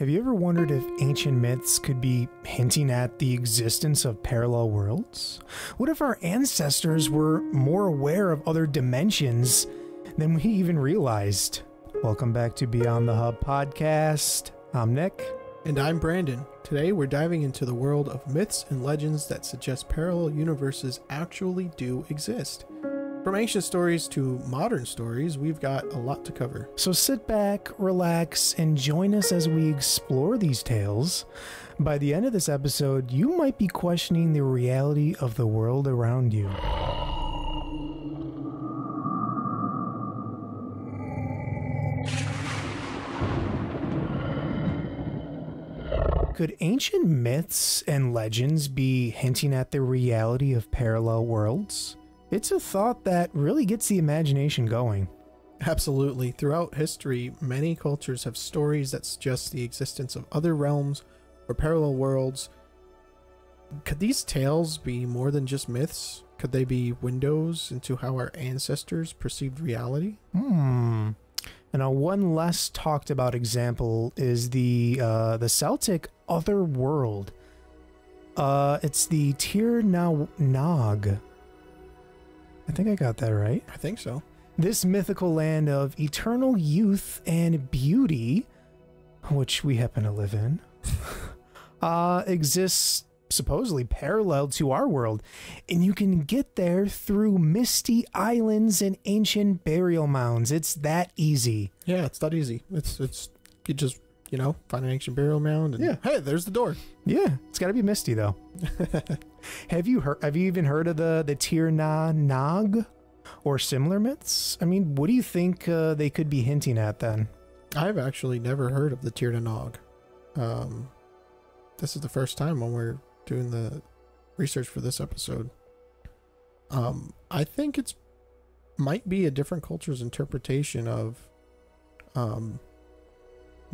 Have you ever wondered if ancient myths could be hinting at the existence of parallel worlds? What if our ancestors were more aware of other dimensions than we even realized? Welcome back to Beyond the Hub podcast. I'm Nick. And I'm Brandon. Today we're diving into the world of myths and legends that suggest parallel universes actually do exist. From ancient stories to modern stories, we've got a lot to cover. So sit back, relax, and join us as we explore these tales. By the end of this episode, you might be questioning the reality of the world around you. Could ancient myths and legends be hinting at the reality of parallel worlds? It's a thought that really gets the imagination going. Absolutely. Throughout history, many cultures have stories that suggest the existence of other realms or parallel worlds. Could these tales be more than just myths? Could they be windows into how our ancestors perceived reality? And one less talked about example is the Celtic other world. It's the Tir na Nog. I think I got that right. I think so. This mythical land of eternal youth and beauty, which we happen to live in, exists supposedly parallel to our world, and you can get there through misty islands and ancient burial mounds. It's that easy. Yeah, it's that easy. It's you just, find an ancient burial mound and hey, there's the door. Yeah, it's got to be misty though. Have you even heard of the Tir na Nog or similar myths? I mean, what do you think they could be hinting at then? I've actually never heard of the Tir na Nog. This is the first time when we're doing the research for this episode. I think it's might be a different culture's interpretation of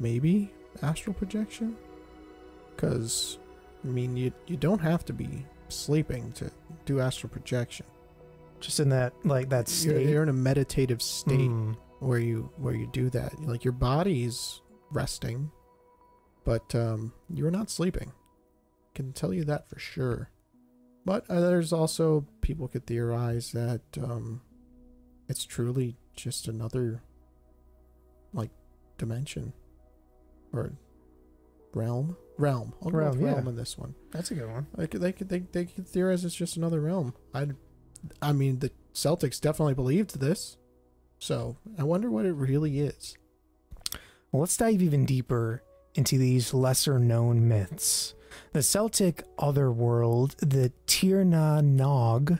maybe astral projection, because I mean you don't have to be sleeping to do astral projection. Just in that that state. You're in a meditative state where you do that. Like your body's resting, but you're not sleeping. Can tell you that for sure. But there's also people could theorize that it's truly just another dimension or realm. I'll go with realm in this one. That's a good one. They could theorize it's just another realm. I mean the Celtics definitely believed this, so I wonder what it really is. Well, let's dive even deeper into these lesser known myths. The Celtic otherworld, the Tir na Nog,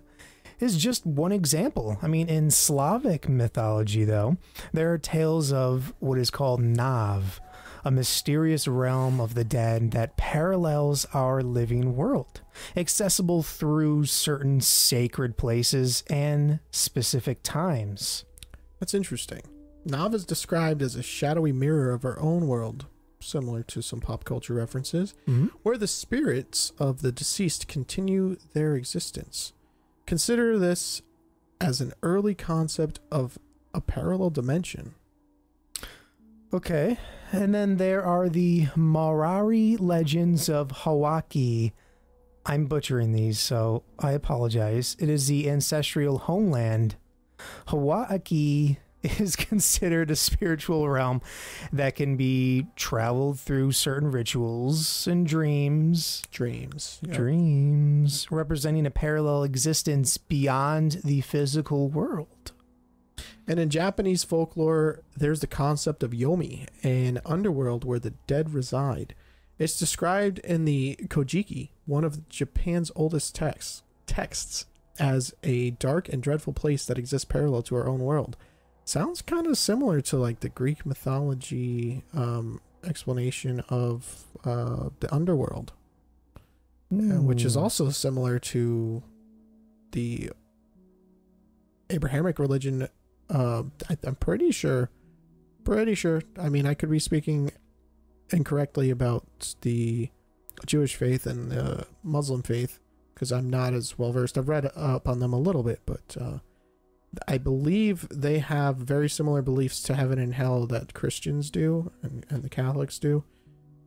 is just one example. I mean, in Slavic mythology, though, there are tales of what is called Nav, a mysterious realm of the dead that parallels our living world, accessible through certain sacred places and specific times. That's interesting. Nav is described as a shadowy mirror of our own world, similar to some pop culture references, where the spirits of the deceased continue their existence. Consider this as an early concept of a parallel dimension. Okay, and then there are the Maori legends of Hawaii. I'm butchering these, so I apologize. It is the ancestral homeland. Hawaii is considered a spiritual realm that can be traveled through certain rituals and dreams, representing a parallel existence beyond the physical world. And in Japanese folklore, there's the concept of yomi, an underworld where the dead reside. It's described in the Kojiki, one of Japan's oldest texts, as a dark and dreadful place that exists parallel to our own world. Sounds kind of similar to the Greek mythology explanation of the underworld, which is also similar to the Abrahamic religion. I'm pretty sure. I mean, I could be speaking incorrectly about the Jewish faith and the Muslim faith because I'm not as well versed. I've read up on them a little bit, but I believe they have very similar beliefs to heaven and hell that Christians do and the Catholics do.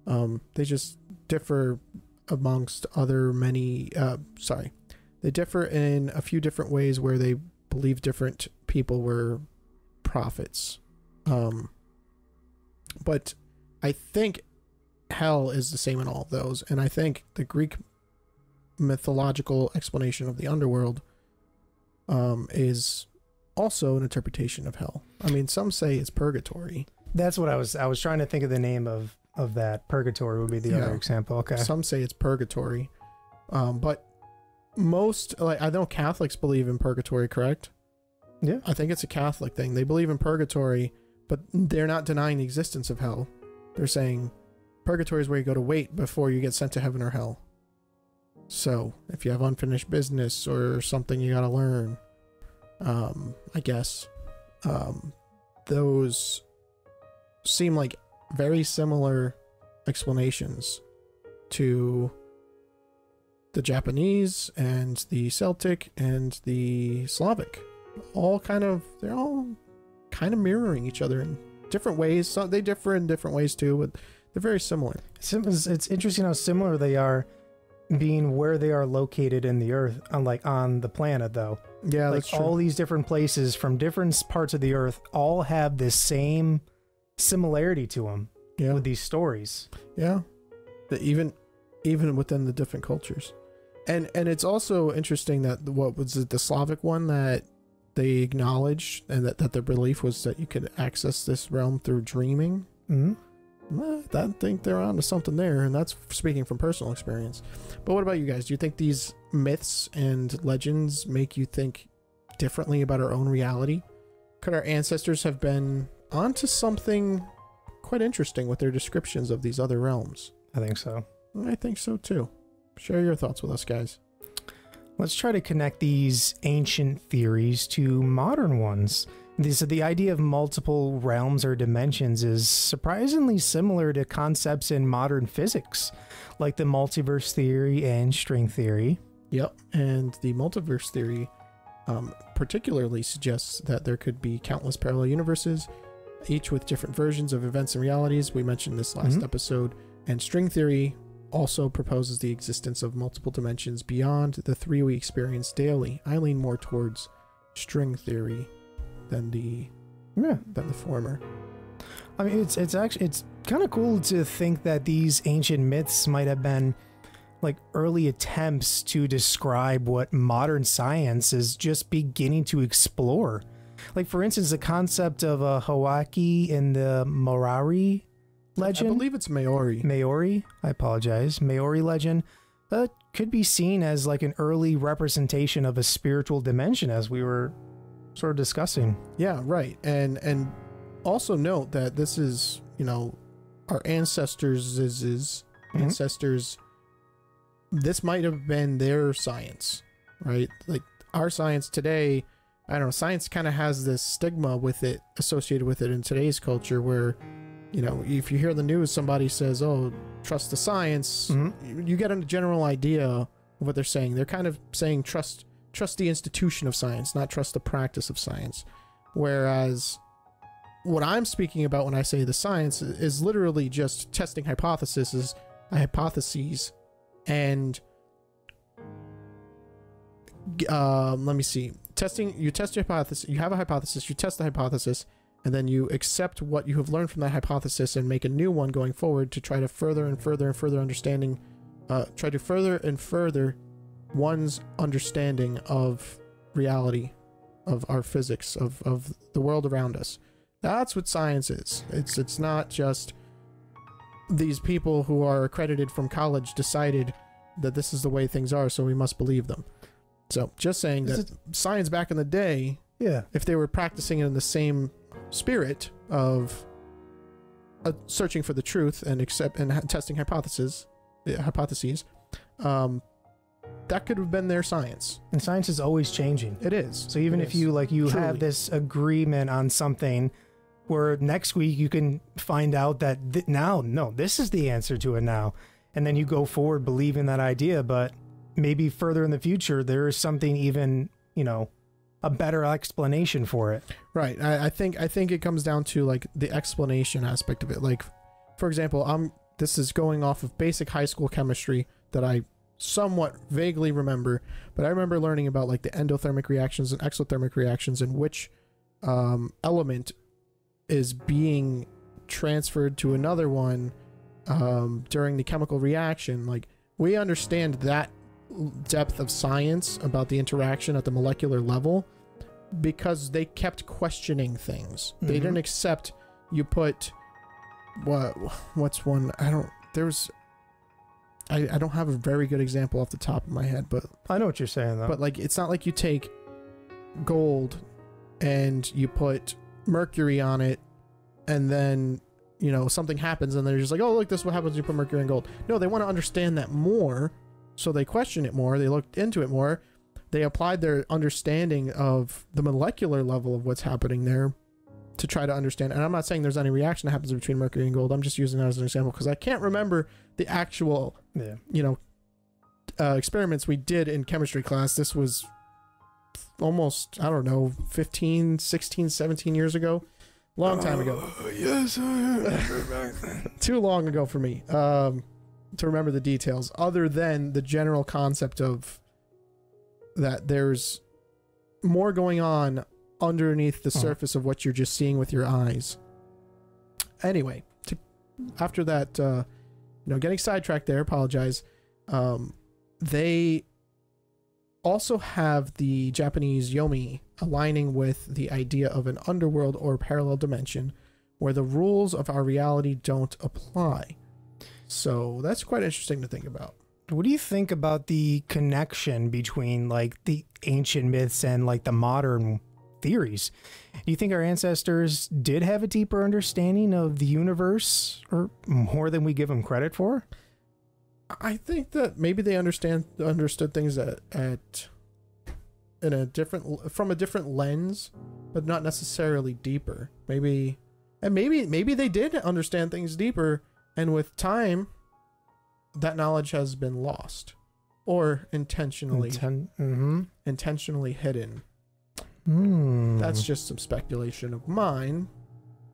They just differ amongst other many. They differ in a few different ways where they believe different people were prophets. But I think hell is the same in all of those, and I think the Greek mythological explanation of the underworld is also an interpretation of hell. I mean, some say it's purgatory. That's what I was trying to think of the name of that. Purgatory would be the other example. Okay. Some say it's purgatory. But most, like, I know Catholics believe in purgatory, correct? Yeah. I think it's a Catholic thing. They believe in purgatory, but they're not denying the existence of hell. They're saying purgatory is where you go to wait before you get sent to heaven or hell. So if you have unfinished business or something you got to learn, I guess, those seem like very similar explanations to the Japanese and the Celtic and the Slavic. They're all kind of mirroring each other in different ways. So they differ in different ways too, but they're very similar. It's interesting how similar they are, being where they are located in the earth, unlike on the planet though. Yeah, like that's true. all these different places from different parts of the earth all have this same similarity to them. Yeah. With these stories. Yeah. Even within the different cultures. And it's also interesting that what was it, the Slavic one that they acknowledged, and that their belief was that you could access this realm through dreaming. Mm-hmm. I think they're onto something there, and that's speaking from personal experience. But what about you guys? Do you think these myths and legends make you think differently about our own reality? Could our ancestors have been onto something quite interesting with their descriptions of these other realms? I think so. I think so too. Share your thoughts with us, guys. Let's try to connect these ancient theories to modern ones. The idea of multiple realms or dimensions is surprisingly similar to concepts in modern physics, like the multiverse theory and string theory. Yep, and the multiverse theory particularly suggests that there could be countless parallel universes, each with different versions of events and realities. We mentioned this last episode. And string theory also proposes the existence of multiple dimensions beyond the three we experience daily. I lean more towards string theory than the former. I mean, it's kind of cool to think that these ancient myths might have been like early attempts to describe what modern science is just beginning to explore. Like, for instance, the concept of a Hawaii in the Maori legend. I believe it's Maori. Maori? I apologize. Maori legend could be seen as like an early representation of a spiritual dimension, as we were sort of discussing. Yeah, right. And also note that this is, our ancestors' ancestors. This might have been their science, right? Like our science today, I don't know, science kind of has this stigma with it, associated with it in today's culture where, if you hear the news, somebody says, oh, trust the science, you get a general idea of what they're saying. They're kind of saying trust the institution of science, not trust the practice of science. Whereas what I'm speaking about when I say the science is literally just testing hypotheses, and let me see. You test your hypothesis, you have a hypothesis, you test the hypothesis, and then you accept what you have learned from that hypothesis and make a new one going forward to try to further and further and further understanding, try to further and further one's understanding of reality, of our physics, of the world around us. That's what science is. It's not just these people who are accredited from college decided that this is the way things are, so we must believe them. So just saying that science back in the day, if they were practicing it in the same spirit of searching for the truth and testing hypotheses, that could have been their science. And science is always changing. It is. So even if you Truly. have this agreement on something, where next week you can find out that this is the answer to it now, and then you go forward believing that idea, but maybe further in the future there is something even a better explanation for it. Right. I think it comes down to like the explanation aspect of it. Like, for example, this is going off of basic high school chemistry that I somewhat vaguely remember, but I remember learning about like the endothermic reactions and exothermic reactions and which element is being transferred to another one during the chemical reaction. Like, we understand that depth of science about the interaction at the molecular level because they kept questioning things. They didn't accept you put what's one, I don't have a very good example off the top of my head, but I know what you're saying though. But like, it's not like you take gold and you put mercury on it and then, you know, something happens and they're just like, oh, look, this is what happens when you put mercury in gold. No, they want to understand that more, so they question it more, they looked into it more, they applied their understanding of the molecular level of what's happening there to try to understand. And I'm not saying there's any reaction that happens between mercury and gold. I'm just using that as an example because I can't remember the actual, you know, experiments we did in chemistry class. This was almost, I don't know, 15, 16, 17 years ago. Long time ago. Yes, I remember back then. Too long ago for me to remember the details, other than the general concept of that there's more going on underneath the surface of what you're just seeing with your eyes. Anyway, after that, you know, getting sidetracked there, apologize. They also have the Japanese yomi aligning with the idea of an underworld or parallel dimension where the rules of our reality don't apply. So that's quite interesting to think about. What do you think about the connection between like the ancient myths and like the modern theories? Do you think our ancestors did have a deeper understanding of the universe, or more than we give them credit for? I think that maybe they understood things from a different lens, but not necessarily deeper. Maybe they did understand things deeper, and with time, that knowledge has been lost, or intentionally hidden. That's just some speculation of mine.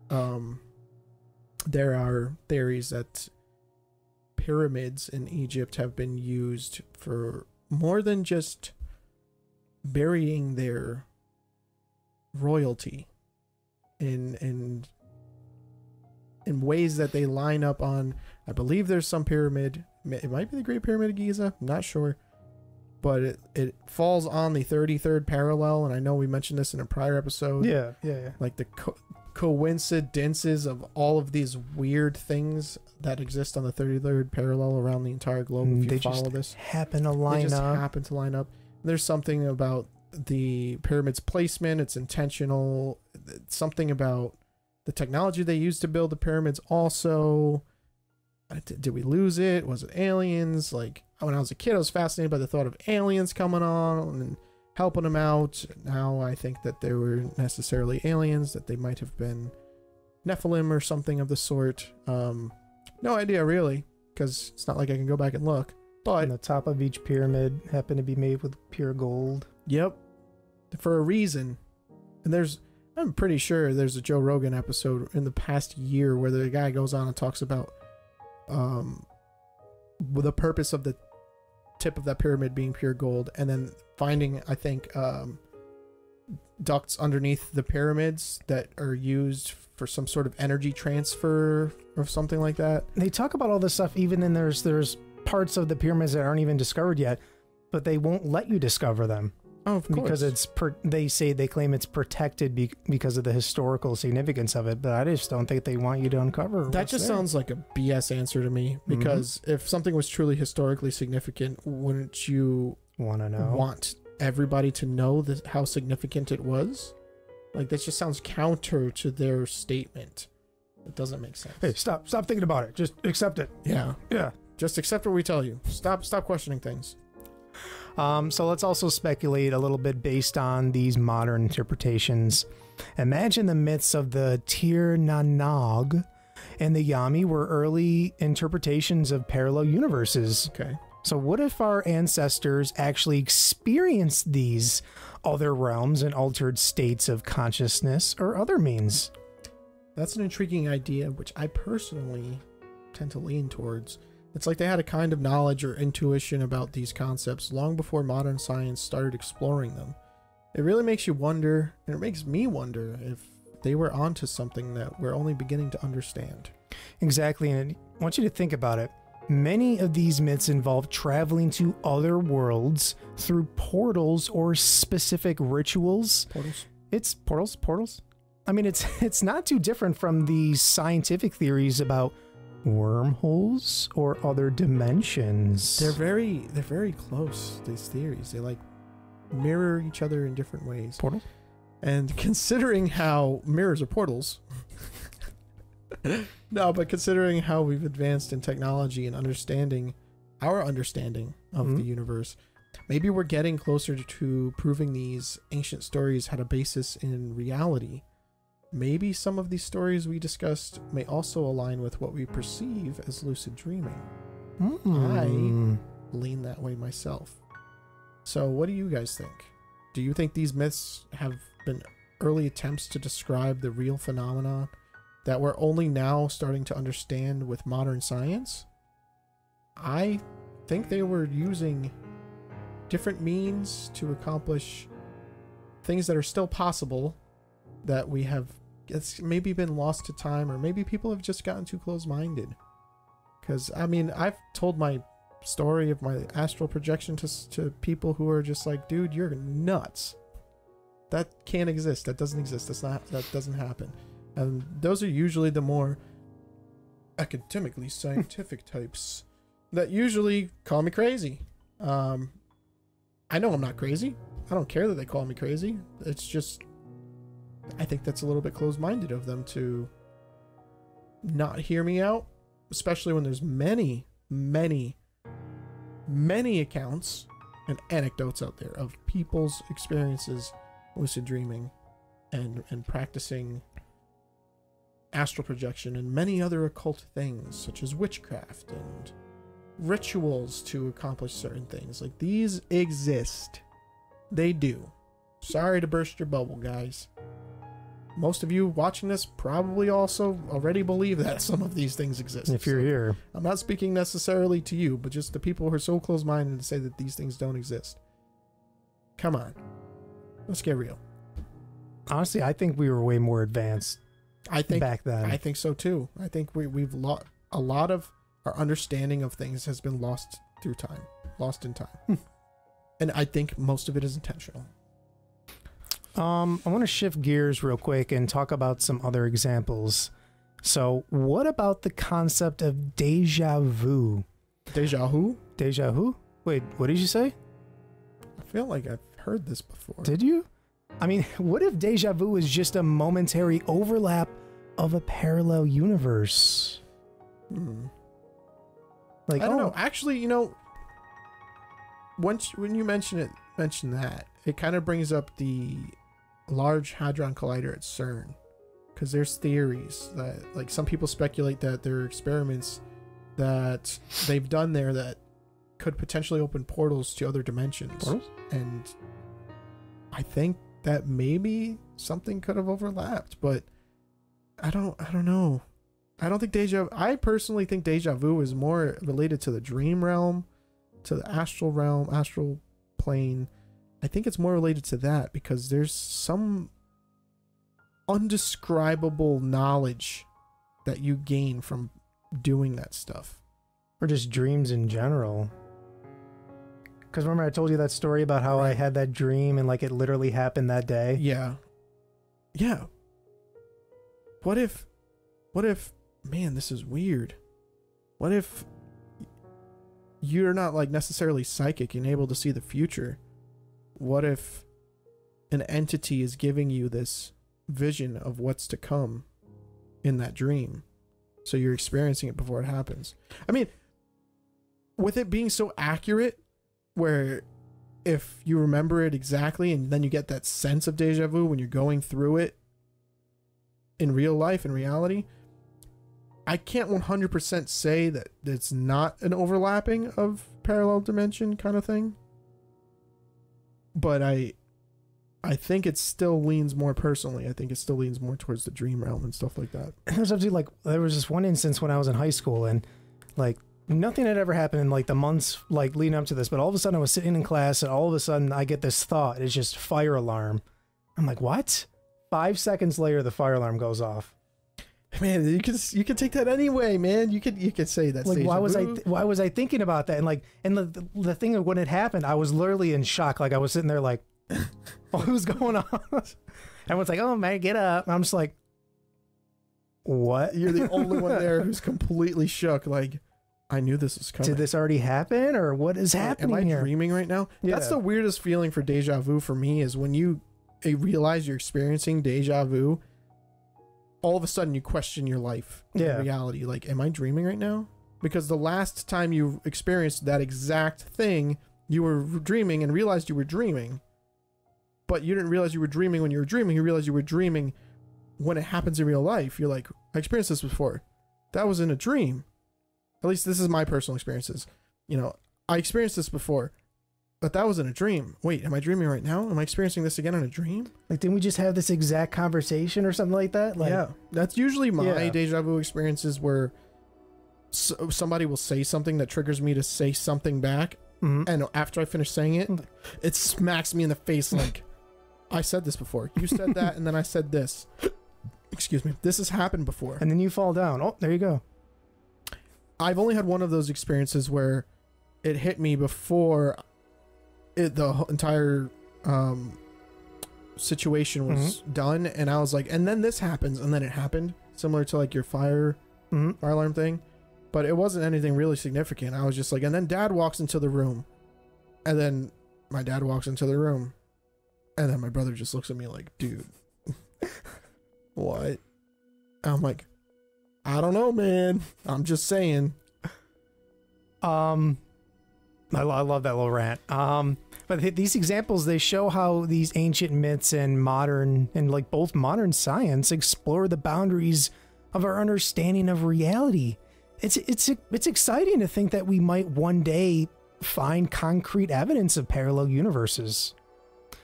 There are theories that pyramids in Egypt have been used for more than just burying their royalty in ways that they line up on. I believe there's some pyramid, it might be the Great Pyramid of Giza, I'm not sure, but it falls on the 33rd parallel, and I know we mentioned this in a prior episode. Yeah. Like the coincidences of all of these weird things that exist on the 33rd parallel around the entire globe. If you they follow just this, happen to line up. happen to line up. There's something about the pyramid's placement. It's intentional. Something about the technology they used to build the pyramids. Also, did we lose it? Was it aliens? Like, when I was a kid, I was fascinated by the thought of aliens coming on and helping them out. Now I think that they were necessarily aliens, that they might have been Nephilim or something of the sort. No idea really, because it's not like I can go back and look. But and the top of each pyramid happened to be made with pure gold. Yep, for a reason. And I'm pretty sure there's a Joe Rogan episode in the past year where the guy goes on and talks about the purpose of the tip of that pyramid being pure gold, and then finding, I think, ducts underneath the pyramids that are used for some sort of energy transfer or something like that. They talk about all this stuff, even then there's parts of the pyramids that aren't even discovered yet, but they won't let you discover them. Oh, of course. Because they claim it's protected because of the historical significance of it, but I just don't think they want you to uncover. That just sounds like a BS answer to me, because if something was truly historically significant, wouldn't you want everybody to know how significant it was? Like, that just sounds counter to their statement. It doesn't make sense. Hey, stop thinking about it. Just accept it. Yeah. Yeah. Just accept what we tell you. Stop questioning things. So let's also speculate a little bit based on these modern interpretations. Imagine the myths of the Tir Na Nog and the Yami were early interpretations of parallel universes. Okay. So what if our ancestors actually experienced these other realms and altered states of consciousness or other means? That's an intriguing idea, which I personally tend to lean towards. It's like they had a kind of knowledge or intuition about these concepts long before modern science started exploring them. It really makes you wonder, and it makes me wonder, if they were onto something that we're only beginning to understand. Exactly, and I want you to think about it. Many of these myths involve traveling to other worlds through portals or specific rituals. Portals? It's portals. I mean, it's not too different from the scientific theories about wormholes or other dimensions. They're very close, these theories. They like mirror each other in different ways. Portals? And considering how mirrors are portals, no, but considering how we've advanced in technology and our understanding of the universe, maybe we're getting closer to proving these ancient stories had a basis in reality. Maybe some of these stories we discussed may also align with what we perceive as lucid dreaming. I lean that way myself. So what do you guys think? Do you think these myths have been early attempts to describe the real phenomena that we're only now starting to understand with modern science? I think they were using different means to accomplish things that are still possible, that we have, it's maybe been lost to time, or maybe people have just gotten too close-minded. Because, I mean, I've told my story of my astral projection to people who are just like, dude, you're nuts. That can't exist. That doesn't exist. That doesn't happen. And those are usually the more academically scientific types that usually call me crazy. I know I'm not crazy. I don't care that they call me crazy. It's just, I think that's a little bit closed-minded of them to not hear me out, especially when there's many accounts and anecdotes out there of people's experiences lucid dreaming and practicing astral projection and many other occult things such as witchcraft and rituals to accomplish certain things. Like, these exist. They do. Sorry to burst your bubble, guys. Most of you watching this probably also already believe that some of these things exist. If you're here. I'm not speaking necessarily to you, but just the people who are so close-minded to say that these things don't exist. Come on. Let's get real. Honestly, I think we were way more advanced back then. I think so too. I think we've lost a lot of our understanding of things has been lost through time. Lost in time. And I think most of it is intentional. I want to shift gears real quick and talk about some other examples. So, what about the concept of deja vu? Deja vu? Deja vu? Wait, what did you say? I feel like I've heard this before. Did you? I mean, what if deja vu is just a momentary overlap of a parallel universe? Like, I don't know. Actually, you know, when you mention that, it kind of brings up the Large Hadron Collider at CERN, because there's theories that, like, some people speculate that there are experiments that they've done there that could potentially open portals to other dimensions. Portals? And I think that maybe something could have overlapped, but I don't know. I don't think I personally think deja vu is more related to the dream realm, to the astral realm, astral plane. I think it's more related to that because there's some undescribable knowledge that you gain from doing that stuff. Or just dreams in general. Because remember I told you that story about how I had that dream and like it literally happened that day? Yeah. Yeah. What if, man, this is weird. What if you're not like necessarily psychic and able to see the future? What if an entity is giving you this vision of what's to come in that dream? So you're experiencing it before it happens. I mean, with it being so accurate, where if you remember it exactly and then you get that sense of deja vu when you're going through it in real life, in reality, I can't 100% say that it's not an overlapping of parallel dimension kind of thing. But I think it still leans more personally. I think it still leans more towards the dream realm and stuff like that. There's actually like, there was this one instance when I was in high school and Like nothing had ever happened in like the months like leading up to this, but all of a sudden I was sitting in class and all of a sudden I get this thought. It's just fire alarm. I'm like, what? 5 seconds later, the fire alarm goes off. Man, you can take that anyway, man. You could say that. Like, why was I thinking about that? And like, and the thing of when it happened, I was literally in shock. Like I was sitting there like, what was going on? Everyone's like, oh man, get up. And I'm just like, what? You're the only one there who's completely shook. Like, I knew this was coming. Did this already happen, or what is happening Am I here? dreaming right now? Yeah. That's the weirdest feeling for deja vu for me, is when you realize you're experiencing deja vu. All of a sudden you question your life and reality. Like, am I dreaming right now? Because the last time you experienced that exact thing, you were dreaming and realized you were dreaming. But you didn't realize you were dreaming when you were dreaming. You realized you were dreaming when it happens in real life. You're like, I experienced this before. That was in a dream. At least this is my personal experiences. You know, I experienced this before, but that was in a dream. Wait, am I dreaming right now? Am I experiencing this again in a dream? Like, didn't we just have this exact conversation or something like that? Like, yeah, that's usually my deja vu experiences, where somebody will say something that triggers me to say something back. And after I finish saying it, it smacks me in the face like, I said this before. You said that, and then I said this. Excuse me. This has happened before. And then you fall down. Oh, there you go. I've only had one of those experiences where it hit me before the entire situation was done, and I was like, and then this happens, and then it happened, similar to like your fire alarm thing, but it wasn't anything really significant. I was just like, and then Dad walks into the room, and then my dad walks into the room, and then my brother just looks at me like, dude, what? And I'm like, I don't know, man. I'm just saying. I love that little rant. But these examples, they show how these ancient myths and modern, and like both modern science, explore the boundaries of our understanding of reality. It's exciting to think that we might one day find concrete evidence of parallel universes.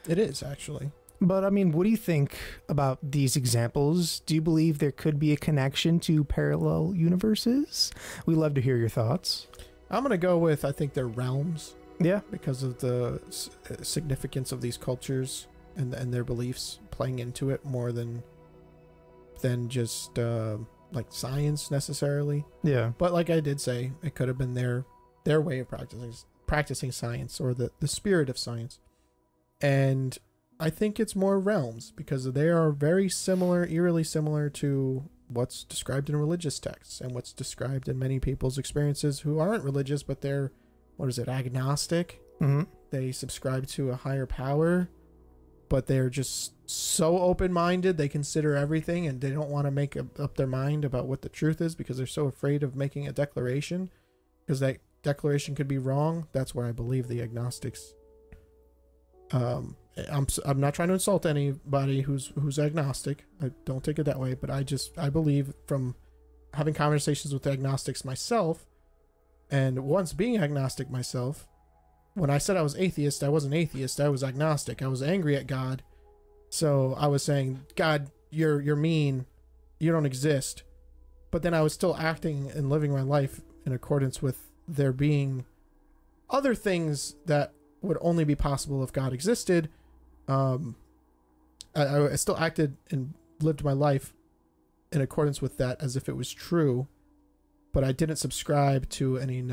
It is, actually. But I mean, what do you think about these examples? Do you believe there could be a connection to parallel universes? We'd love to hear your thoughts. I'm going to go with, I think they're realms. Yeah. Because of the significance of these cultures and their beliefs playing into it more than just like science necessarily. Yeah. But like I did say, it could have been their way of practicing science, or the spirit of science. And I think it's more realms, because they are very similar, eerily similar to what's described in religious texts and what's described in many people's experiences who aren't religious, but they're, agnostic. They subscribe to a higher power, but they're just so open-minded. They consider everything, and they don't want to make up their mind about what the truth is, because they're so afraid of making a declaration, because that declaration could be wrong. That's where I believe the agnostics. I'm not trying to insult anybody who's agnostic. I don't take it that way, but I believe, from having conversations with agnostics myself, and once being agnostic myself, when I said I was atheist, I wasn't atheist. I was agnostic. I was angry at God. So I was saying, God, you're mean. You don't exist. But then I was still acting and living my life in accordance with there being other things that would only be possible if God existed. I still acted and lived my life in accordance with that as if it was true, but I didn't subscribe to any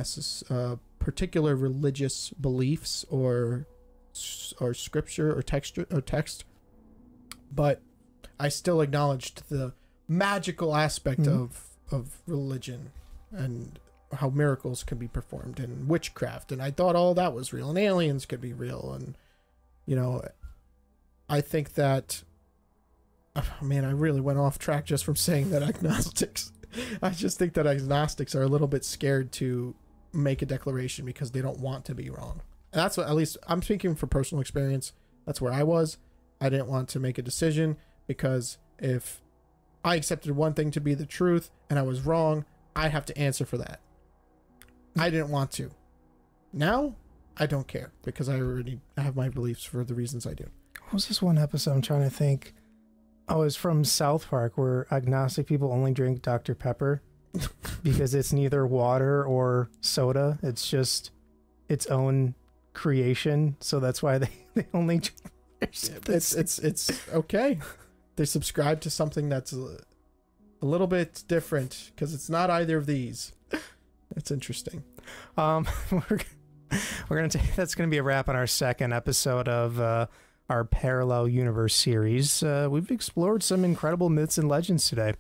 particular religious beliefs or scripture or text, but I still acknowledged the magical aspect of religion and how miracles can be performed, and witchcraft, and I thought all that was real, and aliens could be real, and I think that, man, I really went off track just from saying that agnostics. I just think that agnostics are a little bit scared to make a declaration because they don't want to be wrong. And that's what, at least I'm speaking for personal experience. That's where I was. I didn't want to make a decision, because if I accepted one thing to be the truth and I was wrong, I'd have to answer for that. I didn't want to. Now, I don't care, because I already have my beliefs for the reasons I do. What was this one episode? I'm trying to think. Oh, it was from South Park, where agnostic people only drink Dr. Pepper. because it's neither water or soda. It's just its own creation. So that's why they only. It's okay. They subscribe to something that's a little bit different because it's not either of these. It's interesting. We're gonna take that's gonna be a wrap on our second episode of our parallel universe series. We've explored some incredible myths and legends today.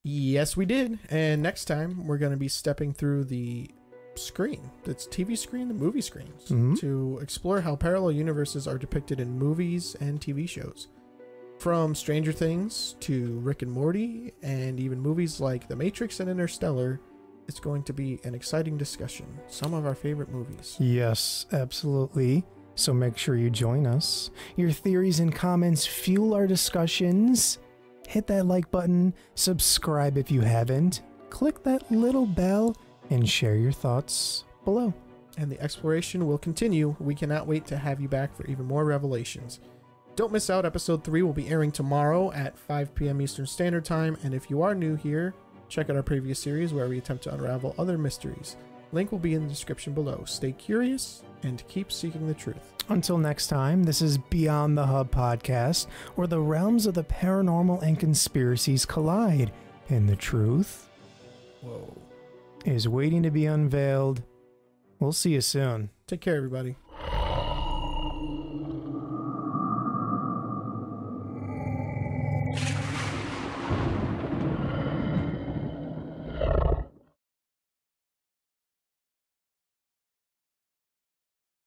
Yes, we did. And next time we're going to be stepping through the screen, that's TV screen, the movie screens, to explore how parallel universes are depicted in movies and TV shows. From Stranger Things to Rick and Morty, and even movies like The Matrix and Interstellar, it's going to be an exciting discussion. Some of our favorite movies. Yes, absolutely. So make sure you join us. Your theories and comments fuel our discussions. Hit that like button, subscribe if you haven't, click that little bell, and share your thoughts below. And the exploration will continue. We cannot wait to have you back for even more revelations. Don't miss out. Episode 3 will be airing tomorrow at 5 p.m. Eastern Standard Time. And if you are new here, check out our previous series where we attempt to unravel other mysteries. Link will be in the description below. Stay curious and keep seeking the truth. Until next time, this is Beyond the Hub podcast, where the realms of the paranormal and conspiracies collide, and the truth is waiting to be unveiled. We'll see you soon. Take care, everybody.